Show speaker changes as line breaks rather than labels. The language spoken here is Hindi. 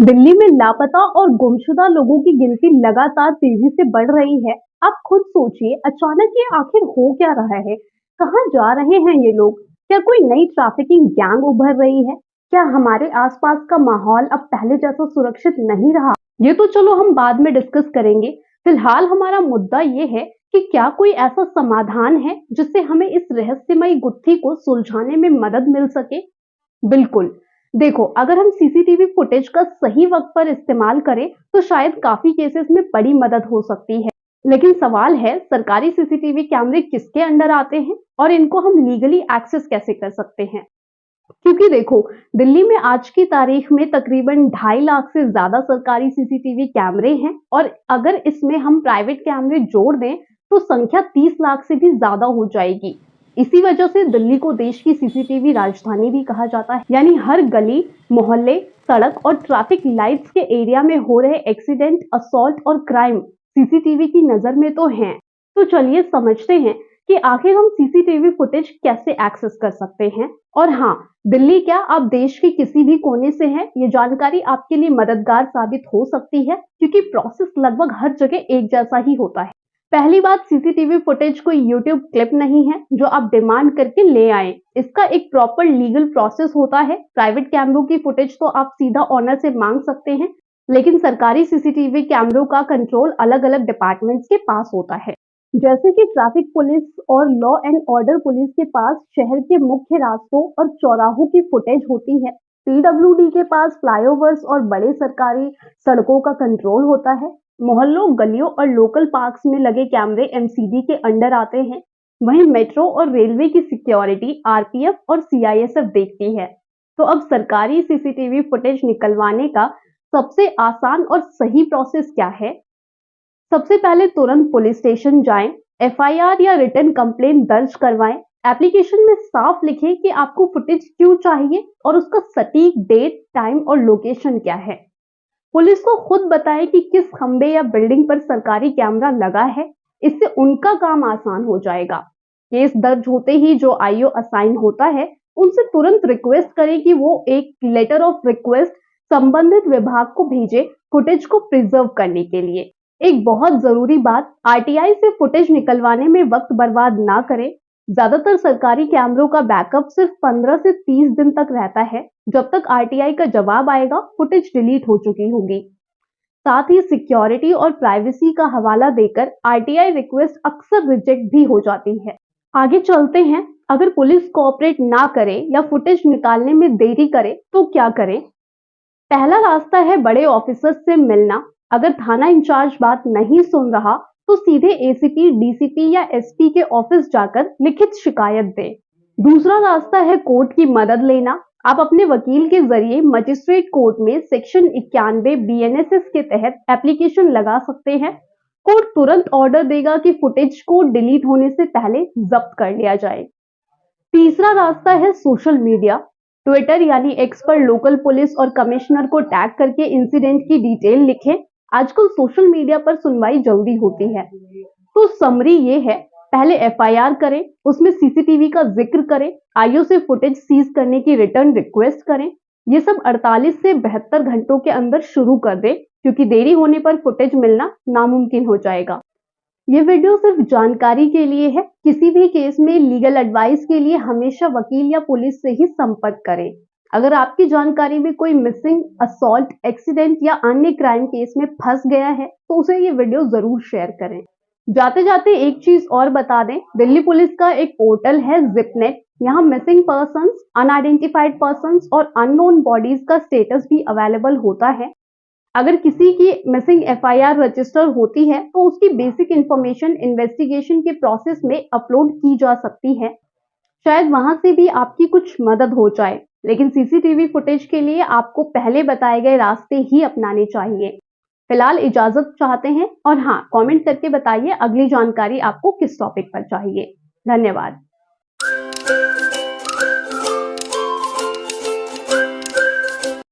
दिल्ली में लापता और गुमशुदा लोगों की गिनती लगातार तेजी से बढ़ रही है। आप खुद सोचिए, अचानक ये आखिर हो क्या रहा है? कहाँ जा रहे हैं ये लोग? क्या कोई नई ट्रैफिकिंग गैंग उभर रही है? क्या हमारे आसपास का माहौल अब पहले जैसा सुरक्षित नहीं रहा? ये तो चलो हम बाद में डिस्कस करेंगे। फिलहाल हमारा मुद्दा ये है कि क्या कोई ऐसा समाधान है जिससे हमें इस रहस्यमयी गुत्थी को सुलझाने में मदद मिल सके? बिल्कुल। देखो, अगर हम सीसीटीवी फुटेज का सही वक्त पर इस्तेमाल करें, तो शायद काफी केसेस में बड़ी मदद हो सकती है। लेकिन सवाल है, सरकारी सीसीटीवी कैमरे किसके अंडर आते हैं और इनको हम लीगली एक्सेस कैसे कर सकते हैं? क्योंकि देखो, दिल्ली में आज की तारीख में तकरीबन 2.5 लाख से ज्यादा सरकारी सीसीटीवी कैमरे हैं और अगर इसमें हम प्राइवेट कैमरे जोड़ दें, तो संख्या 30 लाख से भी ज्यादा हो जाएगी। इसी वजह से दिल्ली को देश की सीसीटीवी राजधानी भी कहा जाता है। यानी हर गली, मोहल्ले, सड़क और ट्रैफिक लाइट्स के एरिया में हो रहे एक्सीडेंट, असॉल्ट और क्राइम सीसीटीवी की नजर में तो हैं। तो चलिए समझते हैं कि आखिर हम सीसीटीवी फुटेज कैसे एक्सेस कर सकते हैं। और हाँ, दिल्ली क्या, आप देश के किसी भी कोने से हैं, ये जानकारी आपके लिए मददगार साबित हो सकती है, क्योंकि प्रोसेस लगभग हर जगह एक जैसा ही होता है। पहली बात, सीसीटीवी फुटेज कोई यूट्यूब क्लिप नहीं है जो आप डिमांड करके ले आए। इसका एक प्रॉपर लीगल प्रोसेस होता है। प्राइवेट कैमरों की फुटेज तो आप सीधा ऑनर से मांग सकते हैं, लेकिन सरकारी सीसीटीवी कैमरों का कंट्रोल अलग अलग डिपार्टमेंट्स के पास होता है। जैसे कि ट्रैफिक पुलिस और लॉ एंड ऑर्डर पुलिस के पास शहर के मुख्य रास्तों और चौराहों की फुटेज होती है। पीडब्ल्यूडी के पास फ्लाईओवर्स और बड़े सरकारी सड़कों का कंट्रोल होता है। मोहल्लों, गलियों और लोकल पार्क्स में लगे कैमरे एमसीडी के अंडर आते हैं। वहीं मेट्रो और रेलवे की सिक्योरिटी आरपीएफ और सीआईएसएफ देखती है। तो अब सरकारी सीसीटीवी फुटेज निकलवाने का सबसे आसान और सही प्रोसेस क्या है? सबसे पहले तुरंत पुलिस स्टेशन जाएं, एफआईआर या रिटन कंप्लेंट दर्ज करवाएं। एप्लीकेशन में साफ लिखें कि आपको फुटेज क्यों चाहिए और उसका सटीक डेट, टाइम और लोकेशन क्या है। पुलिस को खुद बताएं कि किस खंबे या बिल्डिंग पर सरकारी कैमरा लगा है। इससे उनका काम आसान हो जाएगा। केस दर्ज होते ही जो आईओ असाइन होता है, उनसे तुरंत रिक्वेस्ट करें कि वो एक लेटर ऑफ रिक्वेस्ट संबंधित विभाग को भेजे फुटेज को प्रिजर्व करने के लिए। एक बहुत जरूरी बात, आरटीआई से फुटेज निकलवाने में वक्त बर्बाद ना करें। ज्यादातर सरकारी कैमरों का बैकअप सिर्फ 15 से 30 दिन तक रहता है। जब तक आरटीआई का जवाब आएगा, फुटेज डिलीट हो चुकी होगी। साथ ही सिक्योरिटी और प्राइवेसी का हवाला देकर आरटीआई रिक्वेस्ट अक्सर रिजेक्ट भी हो जाती है। आगे चलते हैं। अगर पुलिस कोऑपरेट ना करे या फुटेज निकालने में देरी करे तो क्या करें? पहला रास्ता है बड़े ऑफिसर्स से मिलना। अगर थाना इंचार्ज बात नहीं सुन रहा, तो सीधे एसीपी, डीसीपी या एसपी के ऑफिस जाकर लिखित शिकायत दें। दूसरा रास्ता है कोर्ट की मदद लेना। आप अपने वकील के जरिए मजिस्ट्रेट कोर्ट में सेक्शन 91 बीएनएसएस के तहत एप्लीकेशन लगा सकते हैं। कोर्ट तुरंत ऑर्डर देगा कि फुटेज को डिलीट होने से पहले जब्त कर लिया जाए। तीसरा रास्ता है सोशल मीडिया। ट्विटर यानी एक्स पर लोकल पुलिस और कमिश्नर को टैग करके इंसिडेंट की डिटेल लिखें। आजकल सोशल मीडिया पर सुनवाई जल्दी होती है। तो समरी ये है, पहले एफआईआर करें, उसमें सीसीटीवी का जिक्र करें, आईओ से फुटेज सीज करने की रिटर्न रिक्वेस्ट करें। ये सब 48 से 72 घंटों के अंदर शुरू कर दें, क्योंकि देरी होने पर फुटेज मिलना नामुमकिन हो जाएगा। ये वीडियो सिर्फ जानकारी के लिए है। किसी भी केस में लीगल एडवाइस के लिए हमेशा वकील या पुलिस से ही संपर्क करें। अगर आपकी जानकारी में कोई मिसिंग, असॉल्ट, एक्सीडेंट या अन्य क्राइम केस में फंस गया है, तो उसे ये वीडियो जरूर शेयर करें। जाते जाते एक चीज और बता दें, दिल्ली पुलिस का एक पोर्टल है जिपनेट। यहाँ मिसिंग पर्संस, अनआइडेंटिफाइड पर्संस और अननोन बॉडीज का स्टेटस भी अवेलेबल होता है। अगर किसी की मिसिंग एफआईआर रजिस्टर होती है, तो उसकी बेसिक इंफॉर्मेशन इन्वेस्टिगेशन के प्रोसेस में अपलोड की जा सकती है। शायद वहां से भी आपकी कुछ मदद हो जाए। लेकिन सीसीटीवी फुटेज के लिए आपको पहले बताए गए रास्ते ही अपनाने चाहिए। फिलहाल इजाजत चाहते हैं, और हाँ, कमेंट करके बताइए अगली जानकारी आपको किस टॉपिक पर चाहिए। धन्यवाद।